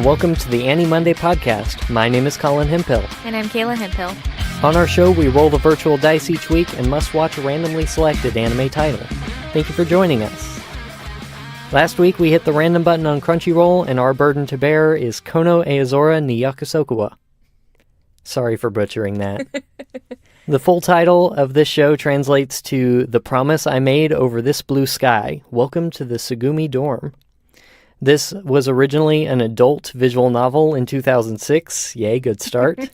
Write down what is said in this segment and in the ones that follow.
welcome to the AniMonday podcast. My name is Colin Hempill. And I'm Kayla Hempill. On our show, we roll the virtual dice each week and must watch a randomly selected anime title. Thank you for joining us. Last week, we hit the random button on Crunchyroll, and our burden to bear is Kono Aozora ni Yakusoku. Sorry for butchering that. The full title of this show translates to The Promise I Made Over This Blue Sky. Welcome to the Tsugumi Dorm. This was originally an adult visual novel in 2006. Yay, good start.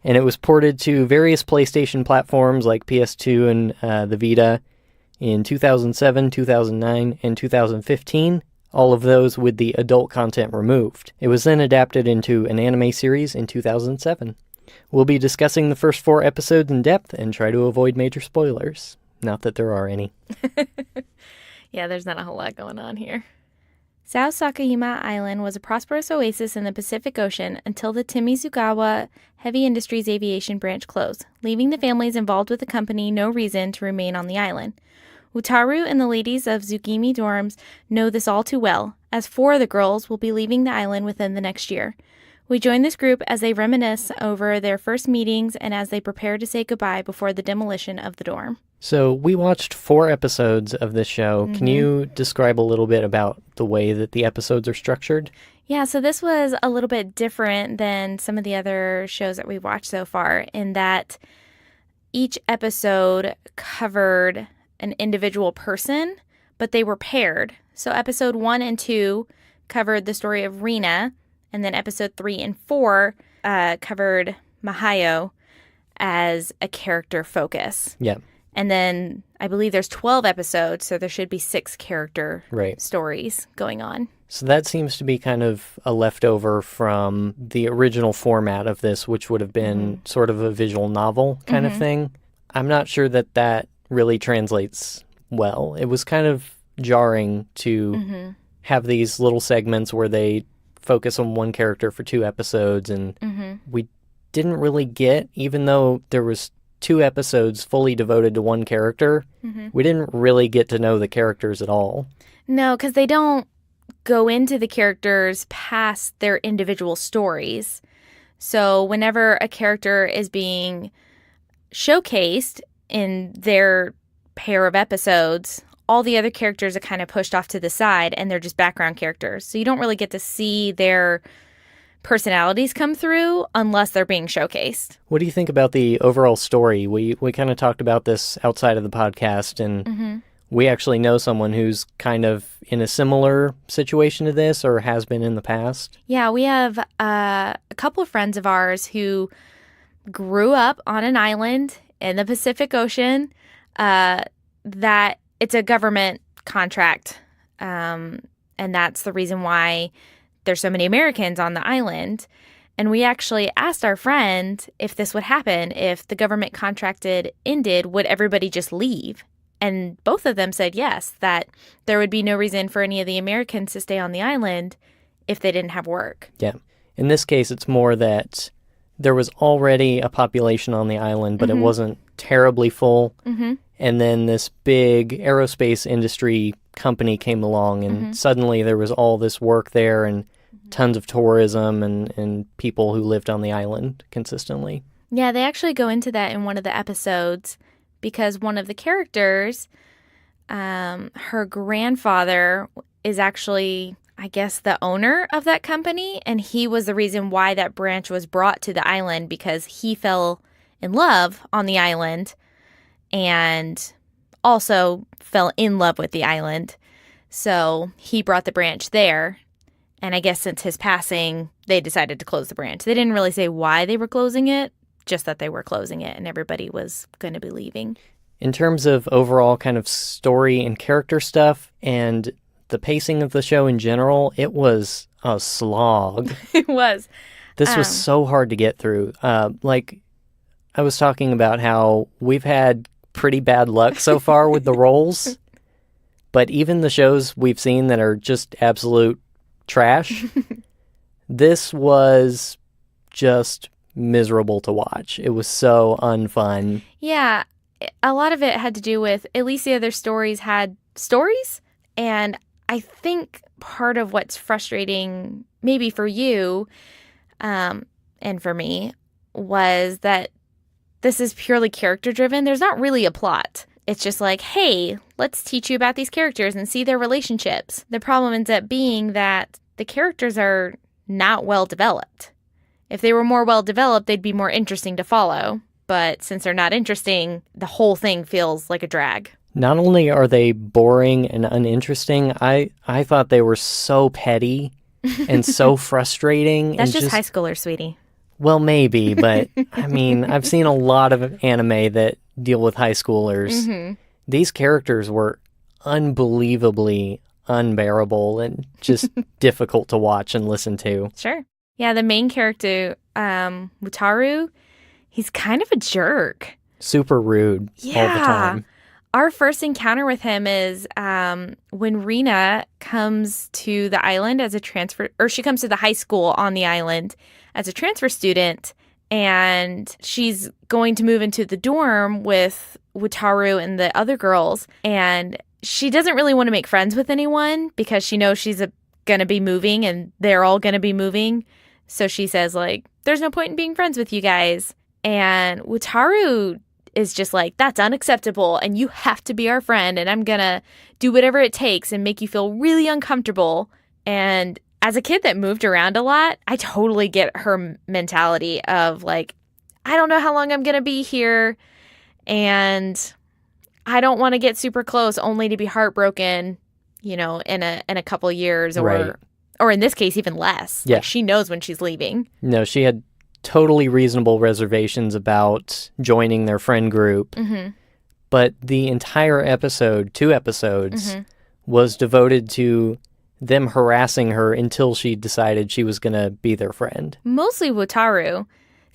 And it was ported to various PlayStation platforms like PS2 and the Vita in 2007, 2009, and 2015, all of those with the adult content removed. It was then adapted into an anime series in 2007. We'll be discussing the first 4 episodes in depth and try to avoid major spoilers. Not that there are any. Yeah, there's not a whole lot going on here. South Sakayama Island was a prosperous oasis in the Pacific Ocean until the Demizugawa Heavy Industry's aviation branch closed, leaving the families involved with the company no reason to remain on the island. Wataru and the ladies of Tsugumi Dorms know this all too well, as 4 of the girls will be leaving the island within the next year. We join this group as they reminisce over their first meetings and as they prepare to say goodbye before the demolition of the dorm. So we watched 4 episodes of this show. Can you describe a little bit about the way that the episodes are structured? Yeah, so this was a little bit different than some of the other shows that we've watched so far in that each episode covered an individual person, but they were paired. So episode 1 and 2 covered the story of Rina, and then episode 3 and 4 covered Mahayo as a character focus. Yeah. And then I believe there's 12 episodes, so there should be 6 character stories going on. So that seems to be kind of a leftover from the original format of this, which would have been sort of a visual novel kind of thing. I'm not sure that that really translates well. It was kind of jarring to have these little segments where they focus on one character for 2 episodes, and we didn't really get, even though there was 2 episodes fully devoted to one character, we didn't really get to know the characters at all. No, because they don't go into the characters past their individual stories. So whenever a character is being showcased in their pair of episodes, all the other characters are kind of pushed off to the side and they're just background characters. So you don't really get to see their personalities come through unless they're being showcased. What do you think about the overall story? We kind of talked about this outside of the podcast, and we actually know someone who's kind of in a similar situation to this or has been in the past. Yeah, we have a couple of friends of ours who grew up on an island in the Pacific Ocean that it's a government contract, and that's the reason why there's so many Americans on the island. And we actually asked our friend if this would happen. If the government contracted ended, would everybody just leave? And both of them said yes, that there would be no reason for any of the Americans to stay on the island if they didn't have work. Yeah. In this case, it's more that there was already a population on the island, but it wasn't terribly full. And then this big aerospace industry company came along, and suddenly there was all this work there and tons of tourism and people who lived on the island consistently. Yeah, they actually go into that in one of the episodes because one of the characters, her grandfather is actually, I guess, the owner of that company, and he was the reason why that branch was brought to the island because he fell in love on the island and also fell in love with the island. So he brought the branch there. And I guess since his passing, they decided to close the branch. They didn't really say why they were closing it, just that they were closing it and everybody was going to be leaving. In terms of overall kind of story and character stuff and the pacing of the show in general, it was a slog. It was. This was so hard to get through. Like, I was talking about how we've had pretty bad luck so far with the roles, but even the shows we've seen that are just absolute trash, this was just miserable to watch. It was so unfun. Yeah, a lot of it had to do with, at least the other stories had stories, and I think part of what's frustrating, maybe for you and for me, was that this is purely character-driven. There's not really a plot. It's just like, hey, let's teach you about these characters and see their relationships. The problem ends up being that the characters are not well developed. If they were more well developed, they'd be more interesting to follow. But since they're not interesting, the whole thing feels like a drag. Not only are they boring and uninteresting, I thought they were so petty and so frustrating. That's just high schooler, sweetie. Well, maybe, but I mean, I've seen a lot of anime that deal with high schoolers. Mm-hmm. These characters were unbelievably unbearable and just difficult to watch and listen to. Sure. Yeah, the main character, Wataru, he's kind of a jerk. Super rude all the time. Our first encounter with him is when Rina comes to the island as a transfer, or she comes to the high school on the island as a transfer student, and she's going to move into the dorm with Wataru and the other girls, and she doesn't really want to make friends with anyone because she knows she's going to be moving and they're all going to be moving. So she says, like, there's no point in being friends with you guys. And Wataru is just like, that's unacceptable and you have to be our friend and I'm going to do whatever it takes and make you feel really uncomfortable. And as a kid that moved around a lot, I totally get her mentality of like, I don't know how long I'm going to be here and I don't want to get super close only to be heartbroken, you know, in a couple years or in this case, even less. Yeah. Like, she knows when she's leaving. No, she had totally reasonable reservations about joining their friend group. Mm-hmm. But the entire episode, 2 episodes, was devoted to them harassing her until she decided she was going to be their friend. Mostly Wataru.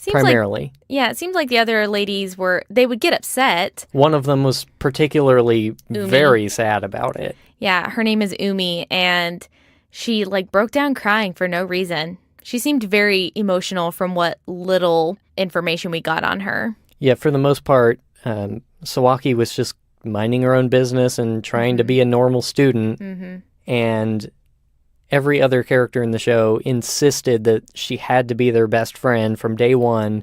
Primarily. It seems like the other ladies they would get upset. One of them was particularly very sad about it. Yeah, her name is Umi, and she broke down crying for no reason. She seemed very emotional from what little information we got on her. Yeah, for the most part, Sawaki was just minding her own business and trying to be a normal student. Mm-hmm. And every other character in the show insisted that she had to be their best friend from day one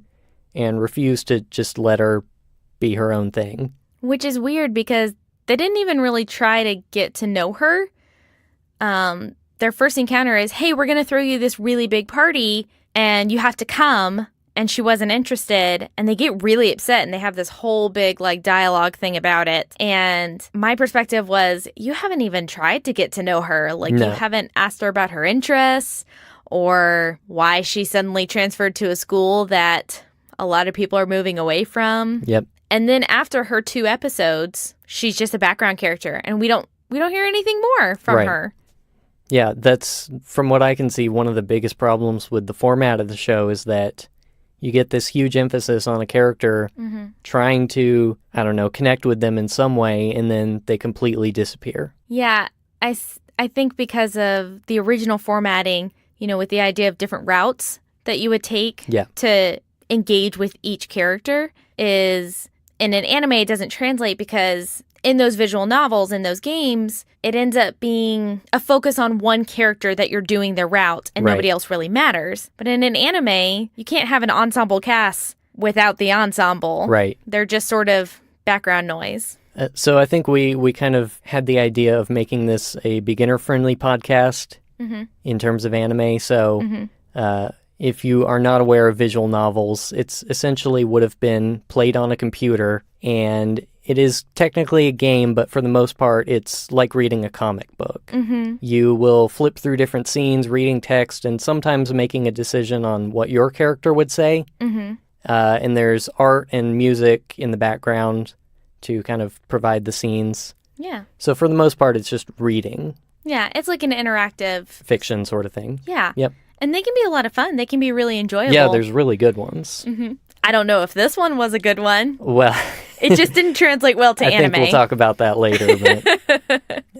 and refused to just let her be her own thing. Which is weird because they didn't even really try to get to know her. Their first encounter is, hey, we're going to throw you this really big party and you have to come. And she wasn't interested. And they get really upset and they have this whole big dialogue thing about it. And my perspective was, you haven't even tried to get to know her. No. You haven't asked her about her interests or why she suddenly transferred to a school that a lot of people are moving away from. Yep. And then after her 2 episodes, she's just a background character. And we don't hear anything more from her. Yeah, that's, from what I can see, one of the biggest problems with the format of the show is that you get this huge emphasis on a character trying to, connect with them in some way, and then they completely disappear. Yeah, I think because of the original formatting, with the idea of different routes that you would take to engage with each character is, in an anime, it doesn't translate because in those visual novels, in those games, it ends up being a focus on one character that you're doing their route and nobody else really matters. But in an anime, you can't have an ensemble cast without the ensemble. Right. They're just sort of background noise. So I think we kind of had the idea of making this a beginner-friendly podcast in terms of anime. So if you are not aware of visual novels, it's essentially would have been played on a computer, and it is technically a game, but for the most part, it's like reading a comic book. Mm-hmm. You will flip through different scenes, reading text, and sometimes making a decision on what your character would say. Mm-hmm. And there's art and music in the background to kind of provide the scenes. Yeah. So for the most part, it's just reading. Yeah, it's like an interactive fiction sort of thing. Yeah. Yep. And they can be a lot of fun. They can be really enjoyable. Yeah, there's really good ones. Mm-hmm. I don't know if this one was a good one. Well, it just didn't translate well to anime. I think we'll talk about that later.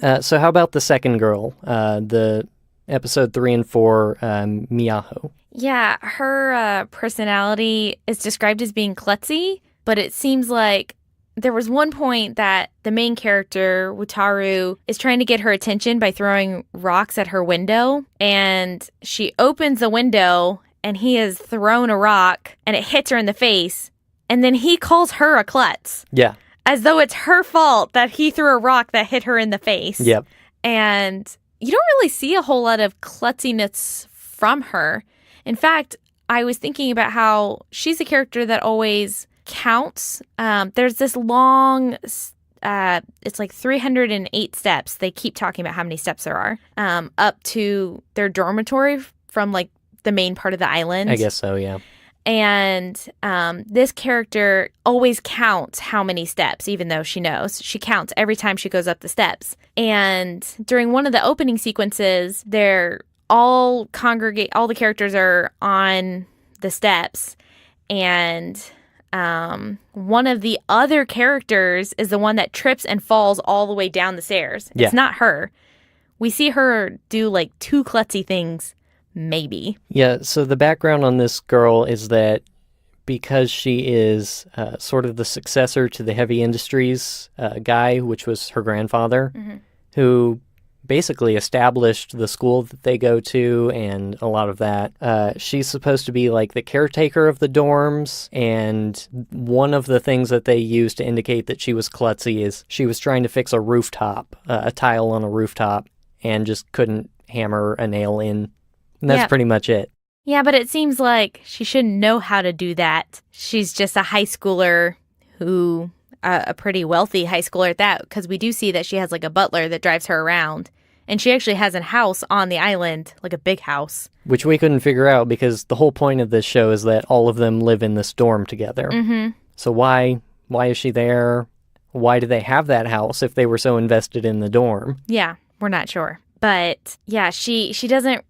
But, so how about the second girl, the episode 3 and 4, Miyaho? Yeah, her personality is described as being klutzy, but it seems like there was one point that the main character, Wataru, is trying to get her attention by throwing rocks at her window. And she opens the window and he has thrown a rock and it hits her in the face. And then he calls her a klutz. Yeah. As though it's her fault that he threw a rock that hit her in the face. Yep. And you don't really see a whole lot of klutziness from her. In fact, I was thinking about how she's a character that always counts. There's this long, it's like 308 steps. They keep talking about how many steps there are up to their dormitory from like the main part of the island. I guess so, yeah. And this character always counts how many steps, even though she knows. She counts every time she goes up the steps. And during one of the opening sequences, they're all congregate. All the characters are on the steps. And one of the other characters is the one that trips and falls all the way down the stairs. Yeah. It's not her. We see her do like 2 klutzy things, maybe. Yeah, so the background on this girl is that because she is sort of the successor to the Heavy Industries guy, which was her grandfather, who basically established the school that they go to and a lot of that. She's supposed to be like the caretaker of the dorms, and one of the things that they used to indicate that she was klutzy is she was trying to fix a rooftop, a tile on a rooftop, and just couldn't hammer a nail in. And that's pretty much it. Yeah, but it seems like she shouldn't know how to do that. She's just a high schooler who, a pretty wealthy high schooler at that, because we do see that she has like a butler that drives her around. And she actually has a house on the island, like a big house. Which we couldn't figure out because the whole point of this show is that all of them live in this dorm together. Mm-hmm. So why is she there? Why do they have that house if they were so invested in the dorm? Yeah, we're not sure. But yeah, she doesn't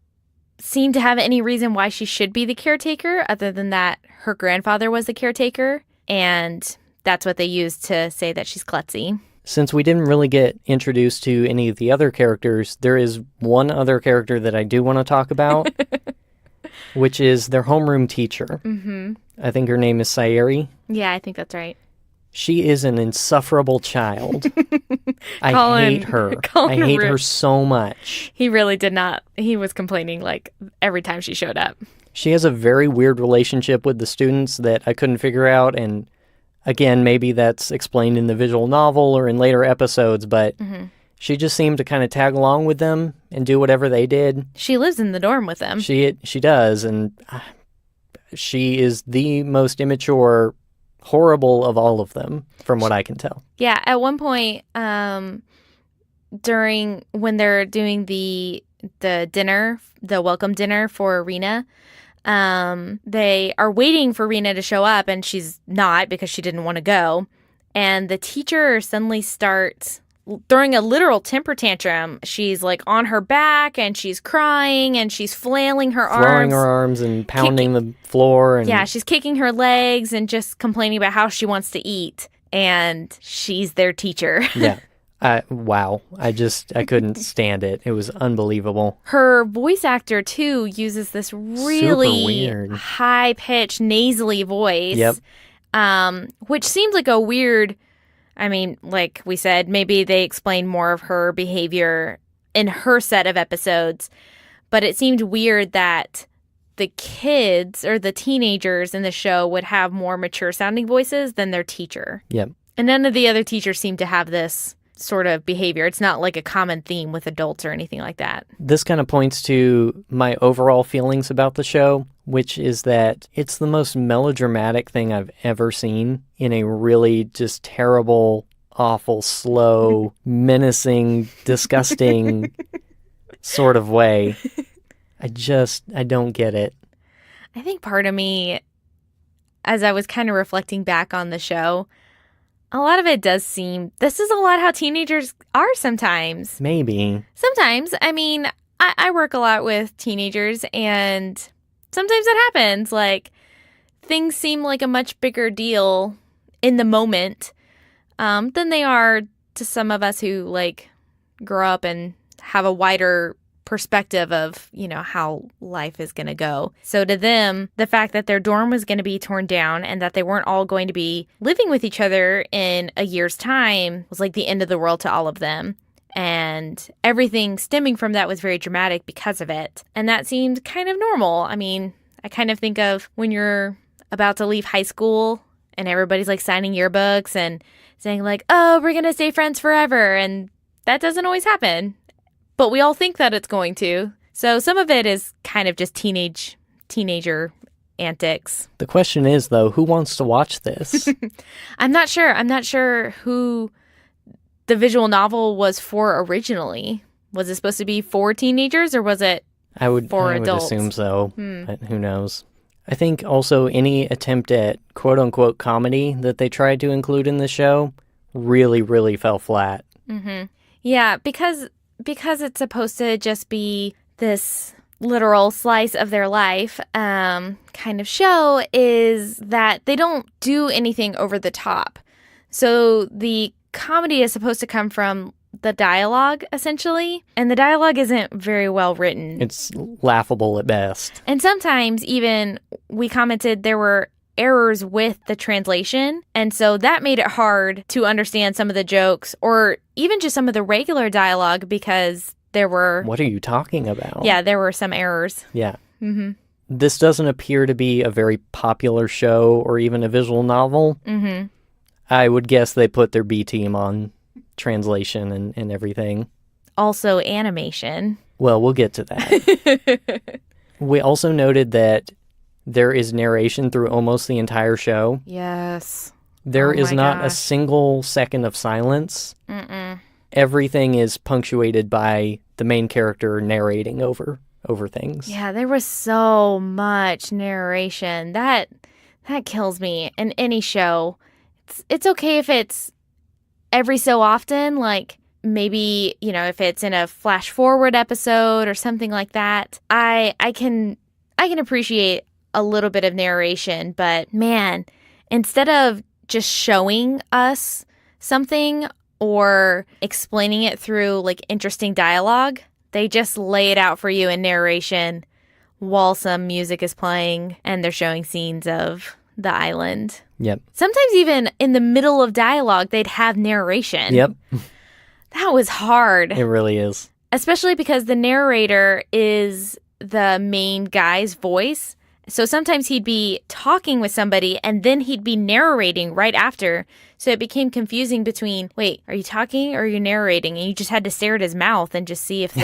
seem to have any reason why she should be the caretaker other than that her grandfather was the caretaker. And that's what they use to say that she's klutzy. Since we didn't really get introduced to any of the other characters, there is one other character that I do want to talk about, which is their homeroom teacher. Mm-hmm. I think her name is Sayeri. Yeah, I think that's right. She is an insufferable child. I hate her. I hate her so much. He really did not. He was complaining like every time she showed up. She has a very weird relationship with the students that I couldn't figure out, and again, maybe that's explained in the visual novel or in later episodes, but she just seemed to kind of tag along with them and do whatever they did. She lives in the dorm with them. She does, and she is the most immature, horrible of all of them, from what I can tell. Yeah, at one point, during when they're doing the dinner, the welcome dinner for Rina, they are waiting for Rina to show up, and she's not because she didn't want to go. And the teacher suddenly starts throwing a literal temper tantrum. She's like on her back, and she's crying, and she's flailing her arms. Throwing her arms and pounding the floor. And yeah, she's kicking her legs and just complaining about how she wants to eat. And she's their teacher. Yeah. Wow. I couldn't stand it. It was unbelievable. Her voice actor, too, uses this really high-pitched, nasally voice. Yep. Which seems like a weird, I mean, like we said, maybe they explained more of her behavior in her set of episodes. But it seemed weird that the kids or the teenagers in the show would have more mature-sounding voices than their teacher. Yep. And none of the other teachers seem to have this sort of behavior. It's not like a common theme with adults or anything like that. This kind of points to my overall feelings about the show, which is that it's the most melodramatic thing I've ever seen in a really just terrible, awful, slow, menacing, disgusting sort of way. I don't get it. I think part of me, as I was kind of reflecting back on the show, a lot of it does seem, this is a lot how teenagers are sometimes. Maybe. Sometimes. I mean, I work a lot with teenagers, and sometimes that happens. Like, things seem like a much bigger deal in the moment than they are to some of us who, like, grow up and have a wider perspective of, how life is going to go. So to them, the fact that their dorm was going to be torn down and that they weren't all going to be living with each other in a year's time was like the end of the world to all of them. And everything stemming from that was very dramatic because of it. And that seemed kind of normal. I mean, I kind of think of when you're about to leave high school and everybody's like signing yearbooks and saying like, oh, we're going to stay friends forever. And that doesn't always happen. But we all think that it's going to. So some of it is kind of just teenager antics. The question is, though, who wants to watch this? I'm not sure. I'm not sure who the visual novel was for originally. Was it supposed to be for teenagers or was it for adults? I would assume so, but who knows. I think also any attempt at quote-unquote comedy that they tried to include in the show really, really fell flat. Mm-hmm. Yeah, because it's supposed to just be this literal slice of their life kind of show, is that they don't do anything over the top. So the comedy is supposed to come from the dialogue, essentially, and the dialogue isn't very well written. It's laughable at best. And sometimes even we commented there were errors with the translation, and so that made it hard to understand some of the jokes or even just some of the regular dialogue because there were... What are you talking about? Yeah, there were some errors. Yeah. Mm-hmm. This doesn't appear to be a very popular show or even a visual novel. Mm-hmm. I would guess they put their B team on translation and everything. Also animation. Well, we'll get to that. We also noted that there is narration through almost the entire show. Yes. There is not a single second of silence. Mm-mm. Everything is punctuated by the main character narrating over things. Yeah, there was so much narration. That kills me in any show. It's okay if it's every so often, like maybe, if it's in a flash forward episode or something like that. I can appreciate a little bit of narration, but man, instead of just showing us something or explaining it through like interesting dialogue, they just lay it out for you in narration while some music is playing and they're showing scenes of the island. Yep. Sometimes even in the middle of dialogue, they'd have narration. Yep. That was hard. It really is. Especially because the narrator is the main guy's voice. So sometimes he'd be talking with somebody and then he'd be narrating right after. So it became confusing between, wait, are you talking or are you narrating? And you just had to stare at his mouth and just see if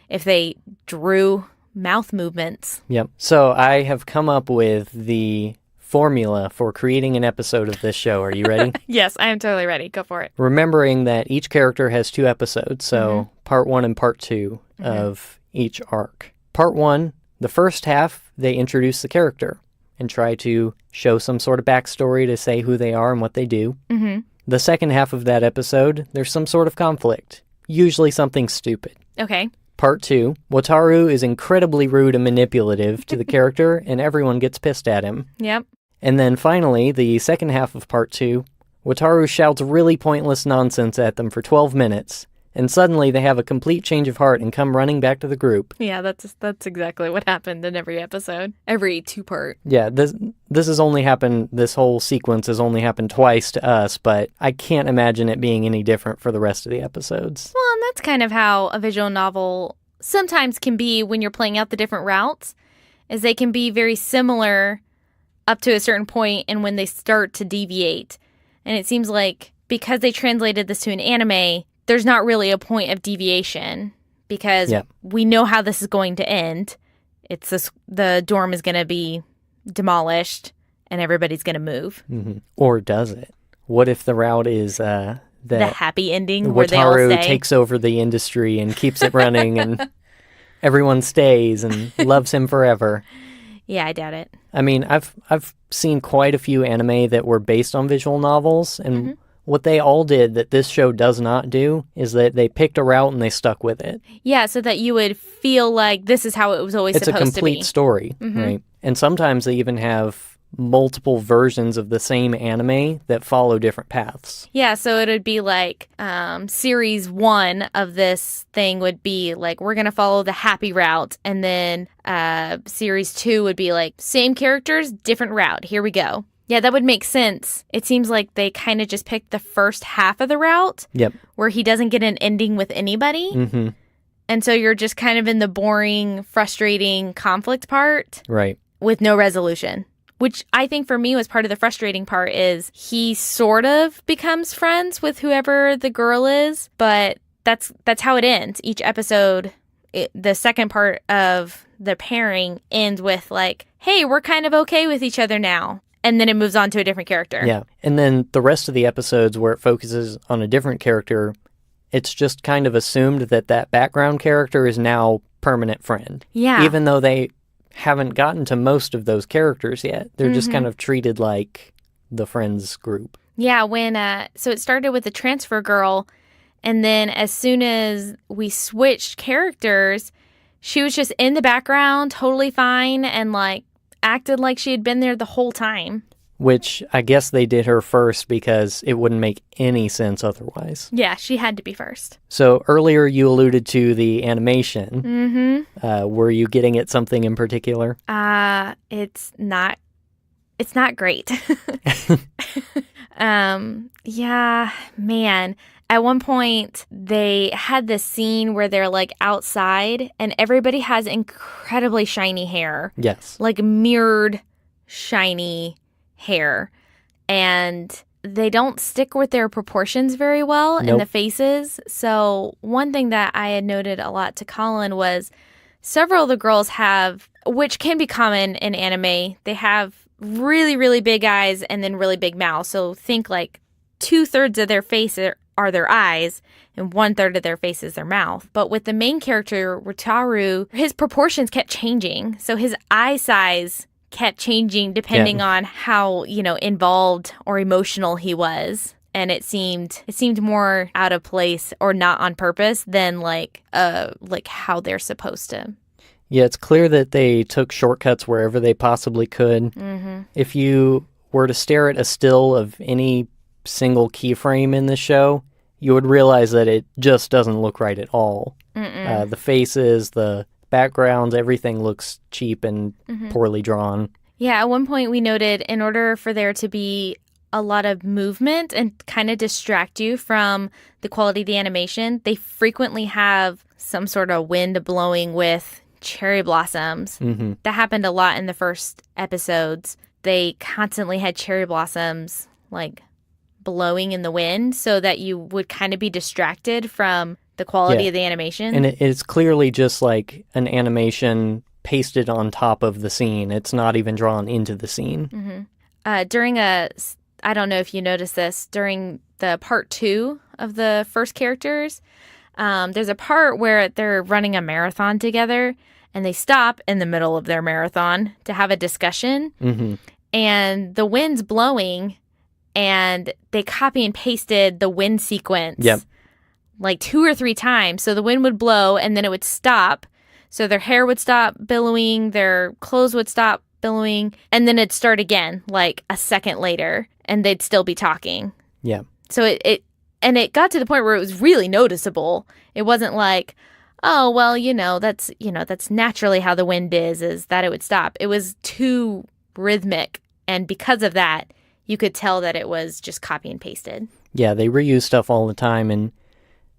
if they drew mouth movements. Yep. So I have come up with the formula for creating an episode of this show. Are you ready? Yes, I am totally ready. Go for it. Remembering that each character has 2 episodes, so part 1 and part 2 of each arc. Part 1, the first half, they introduce the character and try to show some sort of backstory to say who they are and what they do. Mm-hmm. The second half of that episode, there's some sort of conflict, usually something stupid. Okay. Part 2, Wataru is incredibly rude and manipulative to the character, and everyone gets pissed at him. Yep. And then finally, the second half of part 2, Wataru shouts really pointless nonsense at them for 12 minutes, and suddenly they have a complete change of heart and come running back to the group. Yeah, that's exactly what happened in every episode. Every 2-part. Yeah, this whole sequence has only happened twice to us, but I can't imagine it being any different for the rest of the episodes. Well, and that's kind of how a visual novel sometimes can be when you're playing out the different routes, is they can be very similar up to a certain point and when they start to deviate. And it seems like because they translated this to an anime, there's not really a point of deviation because we know how this is going to end. The dorm is going to be demolished and everybody's going to move. Mm-hmm. Or does it? What if the route is the happy ending where they all Wataru stay? Takes over the industry and keeps it running and everyone stays and loves him forever? Yeah, I doubt it. I mean, I've seen quite a few anime that were based on visual novels, and what they all did that this show does not do is that they picked a route and they stuck with it. Yeah, so that you would feel like this is how it was always supposed to be. It's a complete story, right? And sometimes they even have multiple versions of the same anime that follow different paths. Yeah, so it would be like series 1 of this thing would be like, we're going to follow the happy route. And then series 2 would be like, same characters, different route. Here we go. Yeah, that would make sense. It seems like they kind of just picked the first half of the route. Yep. Where he doesn't get an ending with anybody. Mm-hmm. And so you're just kind of in the boring, frustrating conflict part. Right. With no resolution. Which I think for me was part of the frustrating part is he sort of becomes friends with whoever the girl is, but that's how it ends. Each episode, the second part of the pairing ends with like, hey, we're kind of okay with each other now. And then it moves on to a different character. Yeah. And then the rest of the episodes where it focuses on a different character, it's just kind of assumed that background character is now permanent friend. Yeah. Even though they haven't gotten to most of those characters yet. They're just kind of treated like the friends group. Yeah, so it started with the transfer girl, and then as soon as we switched characters, she was just in the background, totally fine, and like acted like she had been there the whole time. Which I guess they did her first because it wouldn't make any sense otherwise. Yeah, she had to be first. So earlier you alluded to the animation. Mm-hmm. Were you getting at something in particular? It's not great. Yeah, man. At one point, they had this scene where they're like outside and everybody has incredibly shiny hair. Yes. Like mirrored shiny hair. And they don't stick with their proportions very well in the faces. So one thing that I had noted a lot to Colin was several of the girls have, which can be common in anime, they have really, really big eyes and then really big mouths. So think like 2/3 of their face are their eyes and 1/3 of their face is their mouth. But with the main character, Wataru, his proportions kept changing. So his eye size kept changing depending on how, involved or emotional he was. And it seemed more out of place or not on purpose than like how they're supposed to. Yeah, it's clear that they took shortcuts wherever they possibly could. Mm-hmm. If you were to stare at a still of any single keyframe in the show, you would realize that it just doesn't look right at all. The faces, the backgrounds, everything looks cheap and poorly drawn. Yeah, at one point we noted in order for there to be a lot of movement and kind of distract you from the quality of the animation, they frequently have some sort of wind blowing with cherry blossoms. Mm-hmm. That happened a lot in the first episodes. They constantly had cherry blossoms like blowing in the wind so that you would kind of be distracted from the quality of the animation. And it's clearly just like an animation pasted on top of the scene. It's not even drawn into the scene. Mm-hmm. I don't know if you noticed this, during the part 2 of the first characters, there's a part where they're running a marathon together and they stop in the middle of their marathon to have a discussion. Mm-hmm. And the wind's blowing and they copy and pasted the wind sequence like 2 or 3 times. So the wind would blow and then it would stop. So their hair would stop billowing, their clothes would stop billowing, and then it'd start again like a second later and they'd still be talking. Yeah. So it got to the point where it was really noticeable. It wasn't like, oh, well, that's naturally how the wind is that it would stop. It was too rhythmic. And because of that, you could tell that it was just copy and pasted. Yeah, they reuse stuff all the time. And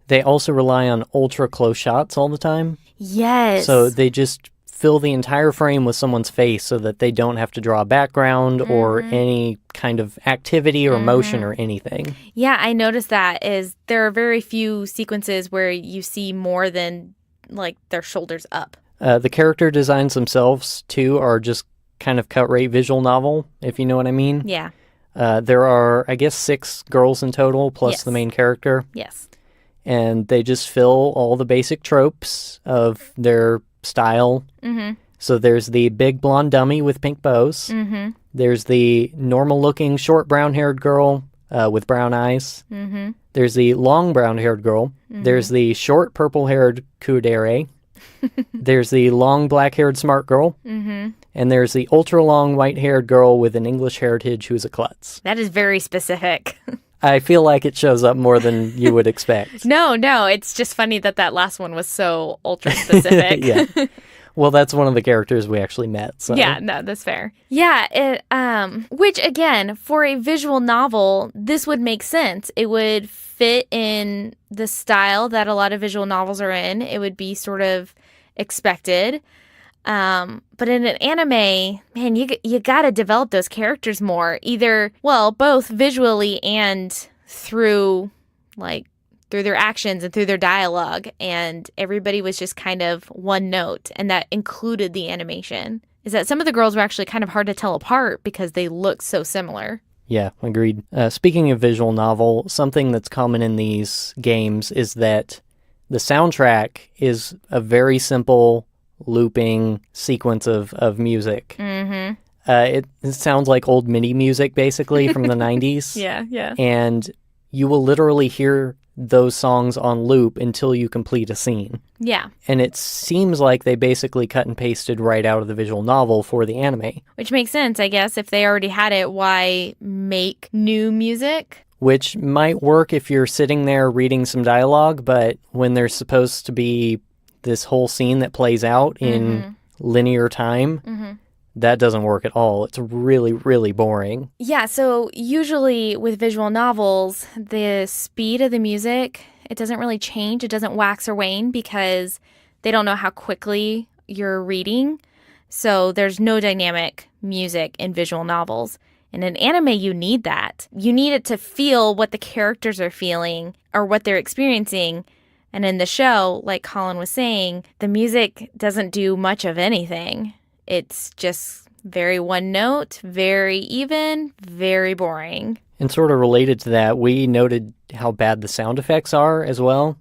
they also rely on ultra close shots all the time. Yes. So they just fill the entire frame with someone's face so that they don't have to draw a background or any kind of activity or motion or anything. Yeah, I noticed that is there are very few sequences where you see more than like their shoulders up. The character designs themselves, too, are just kind of cut rate visual novel, if you know what I mean. Yeah. There are, I guess, 6 girls in total, plus the main character. Yes. And they just fill all the basic tropes of their style. Mm-hmm. So there's the big blonde dummy with pink bows. Mm-hmm. There's the normal-looking short brown-haired girl with brown eyes. Mm-hmm. There's the long brown-haired girl. Mm-hmm. There's the short purple-haired kudere. There's the long black-haired smart girl. Mm-hmm. And there's the ultra-long white-haired girl with an English heritage who's a klutz. That is very specific. I feel like it shows up more than you would expect. No, it's just funny that last one was so ultra-specific. Yeah. Well, that's one of the characters we actually met. So. Yeah, no, that's fair. Yeah, which, again, for a visual novel, this would make sense. It would fit in the style that a lot of visual novels are in. It would be sort of expected. But in an anime, man, you gotta develop those characters more. Either, well, both visually and through their actions and through their dialogue. And everybody was just kind of one note, and that included the animation. Is that some of the girls were actually kind of hard to tell apart because they look so similar. Yeah, agreed. Speaking of visual novel, something that's common in these games is that the soundtrack is a very simple looping sequence of music. Mm-hmm. It sounds like old MIDI music, basically, from the 90s. Yeah. And you will literally hear those songs on loop until you complete a scene. Yeah. And it seems like they basically cut and pasted right out of the visual novel for the anime. Which makes sense, I guess. If they already had it, why make new music? Which might work if you're sitting there reading some dialogue, but when there's supposed to be this whole scene that plays out in linear time, that doesn't work at all. It's really, really boring. Yeah, so usually with visual novels, the speed of the music, it doesn't really change. It doesn't wax or wane because they don't know how quickly you're reading. So there's no dynamic music in visual novels. In an anime, you need that. You need it to feel what the characters are feeling or what they're experiencing. And in the show, like Colin was saying, the music doesn't do much of anything. It's just very one note, very even, very boring. And sort of related to that, we noted how bad the sound effects are as well.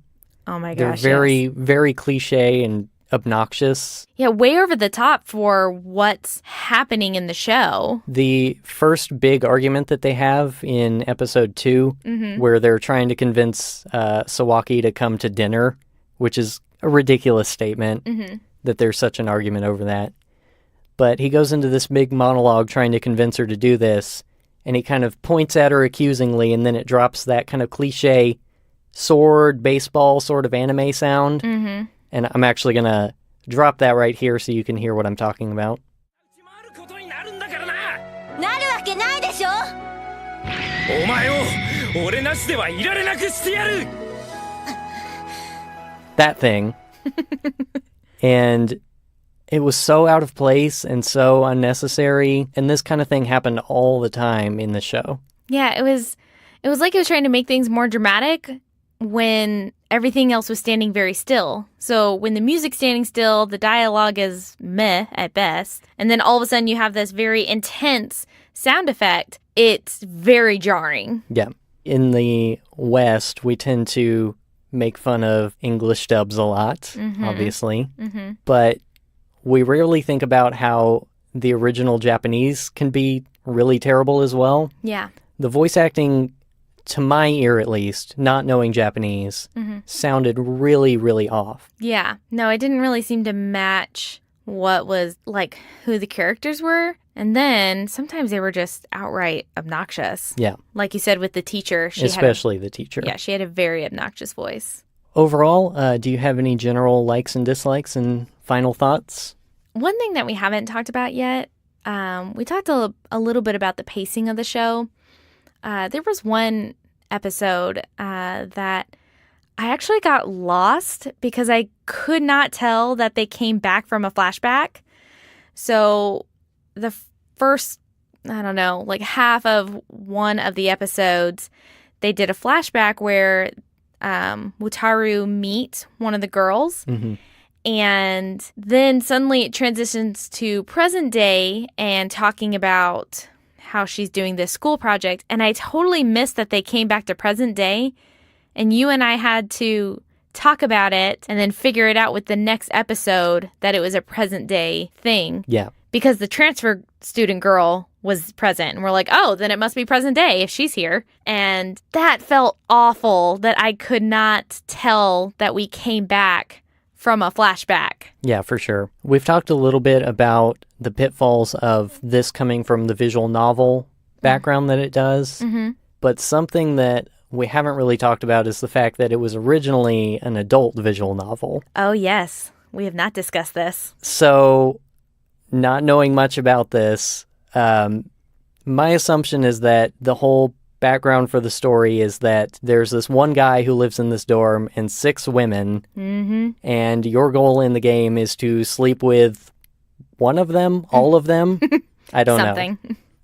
Oh my gosh, they're very cliche and obnoxious. Yeah, way over the top for what's happening in the show. The first big argument that they have in episode 2, where they're trying to convince Sawaki to come to dinner, which is a ridiculous statement that there's such an argument over that. But he goes into this big monologue trying to convince her to do this, and he kind of points at her accusingly, and then it drops that kind of cliche sword, baseball sort of anime sound. And I'm actually going to drop that right here so you can hear what I'm talking about. That thing. And it was so out of place and so unnecessary. And this kind of thing happened all the time in the show. Yeah, it was like it was trying to make things more dramatic when everything else was standing very still. So when the music's standing still, the dialogue is meh at best. And then all of a sudden you have this very intense sound effect. It's very jarring. Yeah. In the West, we tend to make fun of English dubs a lot, obviously. But we rarely think about how the original Japanese can be really terrible as well. Yeah. The voice acting, to my ear at least, not knowing Japanese, sounded really, really off. Yeah. No, it didn't really seem to match what was, like, who the characters were. And then sometimes they were just outright obnoxious. Yeah. Like you said with the teacher. Especially the teacher. Yeah, she had a very obnoxious voice. Overall, do you have any general likes and dislikes and final thoughts? One thing that we haven't talked about yet, we talked a little bit about the pacing of the show. There was one episode that I actually got lost because I could not tell that they came back from a flashback. So the first, half of one of the episodes, they did a flashback where Wataru meet one of the girls. And then suddenly it transitions to present day and talking about how she's doing this school project. And I totally missed that they came back to present day. And you and I had to talk about it and then figure it out with the next episode that it was a present day thing. Yeah. Because the transfer student girl was present. And we're like, oh, then it must be present day if she's here. And that felt awful that I could not tell that we came back from a flashback. Yeah, for sure. We've talked a little bit about the pitfalls of this coming from the visual novel background that it does. Mm-hmm. But something that we haven't really talked about is the fact that it was originally an adult visual novel. Oh, yes. We have not discussed this. So, not knowing much about this, my assumption is that the whole background for the story is that there's this one guy who lives in this dorm and 6 women, and your goal in the game is to sleep with one of them, all of them. I don't know.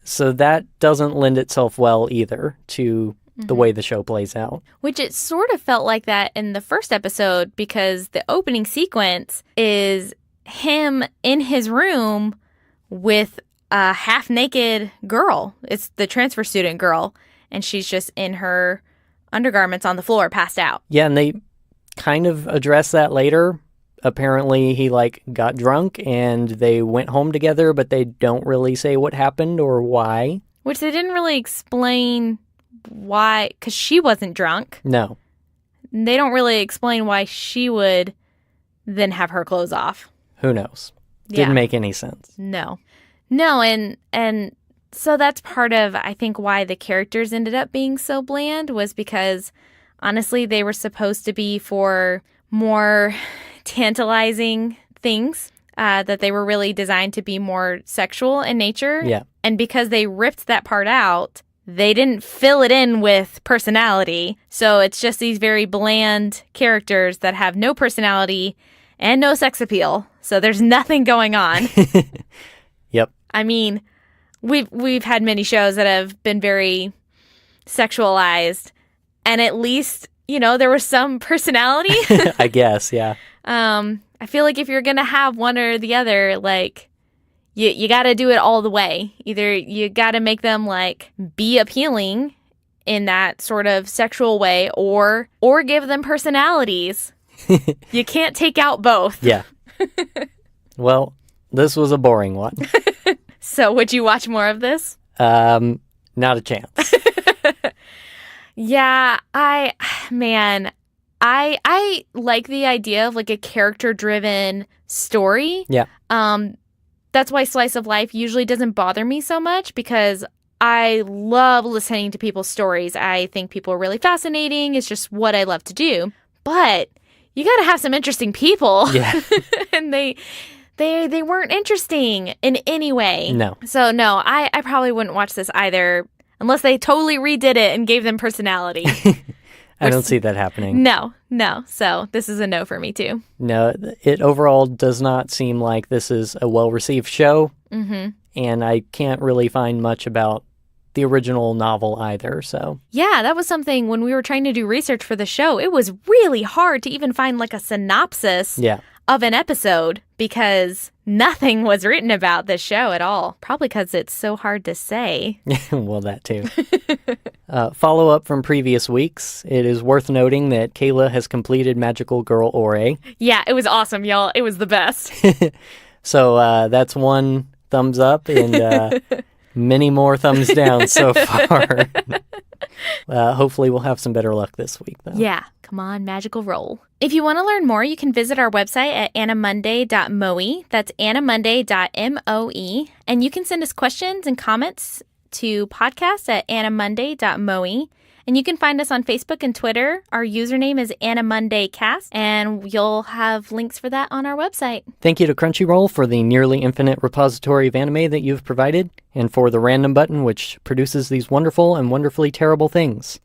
So that doesn't lend itself well either to the way the show plays out. Which it sort of felt like that in the first episode, because the opening sequence is him in his room with a half-naked girl. It's the transfer student girl, and she's just in her undergarments on the floor, passed out. Yeah, and they kind of address that later. Apparently, he, got drunk, and they went home together, but they don't really say what happened or why. Which they didn't really explain why, because she wasn't drunk. No. They don't really explain why she would then have her clothes off. Who knows? Didn't make any sense. No, and so that's part of, I think, why the characters ended up being so bland, was because, honestly, they were supposed to be for more tantalizing things, that they were really designed to be more sexual in nature. Yeah. And because they ripped that part out, they didn't fill it in with personality. So it's just these very bland characters that have no personality and no sex appeal. So there's nothing going on. Yep. I mean, we've had many shows that have been very sexualized, and at least, there was some personality. I guess, yeah. I feel like if you're going to have one or the other, you got to do it all the way. Either you got to make them be appealing in that sort of sexual way, or give them personalities. You can't take out both. Yeah. Well, this was a boring one. So would you watch more of this? Not a chance. Yeah, I like the idea of a character-driven story. Yeah. That's why slice of life usually doesn't bother me so much, because I love listening to people's stories. I think people are really fascinating. It's just what I love to do. But you got to have some interesting people. Yeah. And they weren't interesting in any way. No. So no, I probably wouldn't watch this either, unless they totally redid it and gave them personality. I don't see that happening. No. So this is a no for me too. No, it overall does not seem like this is a well-received show. Mm-hmm. And I can't really find much about the original novel either, so. Yeah, that was something when we were trying to do research for the show. It was really hard to even find a synopsis of an episode, because nothing was written about this show at all. Probably because it's so hard to say. Well, that too. Follow up from previous weeks. It is worth noting that Kayla has completed Magical Girl Ore. Yeah, it was awesome, y'all. It was the best. So that's one thumbs up and many more thumbs down so far. Hopefully we'll have some better luck this week, though. Yeah. Come on, magical roll. If you want to learn more, you can visit our website at animonday.moe. That's animonday.moe. And you can send us questions and comments to podcast@animonday.moe. And you can find us on Facebook and Twitter. Our username is AniMondayCast, and you'll have links for that on our website. Thank you to Crunchyroll for the nearly infinite repository of anime that you've provided, and for the random button, which produces these wonderful and wonderfully terrible things.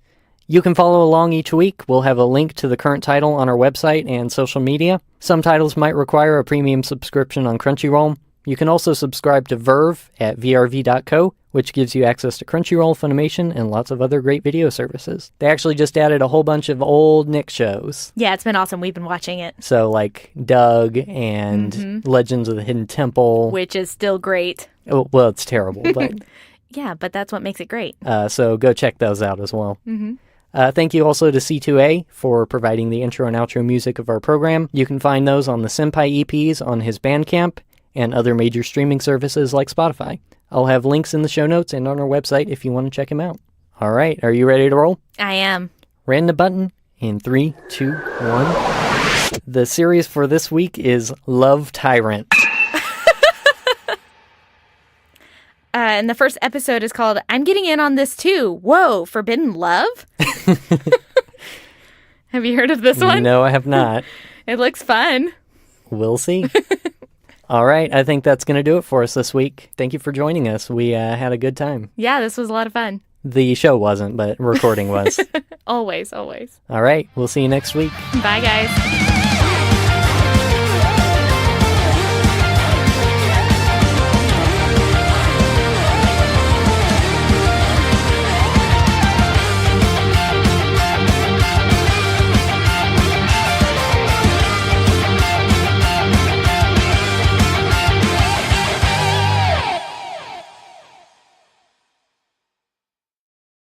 You can follow along each week. We'll have a link to the current title on our website and social media. Some titles might require a premium subscription on Crunchyroll. You can also subscribe to Verve at vrv.co, which gives you access to Crunchyroll, Funimation, and lots of other great video services. They actually just added a whole bunch of old Nick shows. Yeah, it's been awesome. We've been watching it. So Doug and Legends of the Hidden Temple. Which is still great. Oh, well, it's terrible, but... Yeah, but that's what makes it great. So go check those out as well. Mm-hmm. Thank you also to C2A for providing the intro and outro music of our program. You can find those on the Senpai EPs on his Bandcamp and other major streaming services like Spotify. I'll have links in the show notes and on our website if you want to check him out. All right, are you ready to roll? I am. Random button in 3, 2, 1. The series for this week is Love Tyrant. And the first episode is called I'm Getting In on This Too. Whoa, Forbidden Love? Have you heard of this one? No, I have not. It looks fun. We'll see. All right, I think that's going to do it for us this week. Thank you for joining us. We had a good time. Yeah, this was a lot of fun. The show wasn't, but recording was. Always, always. All right, we'll see you next week. Bye, guys.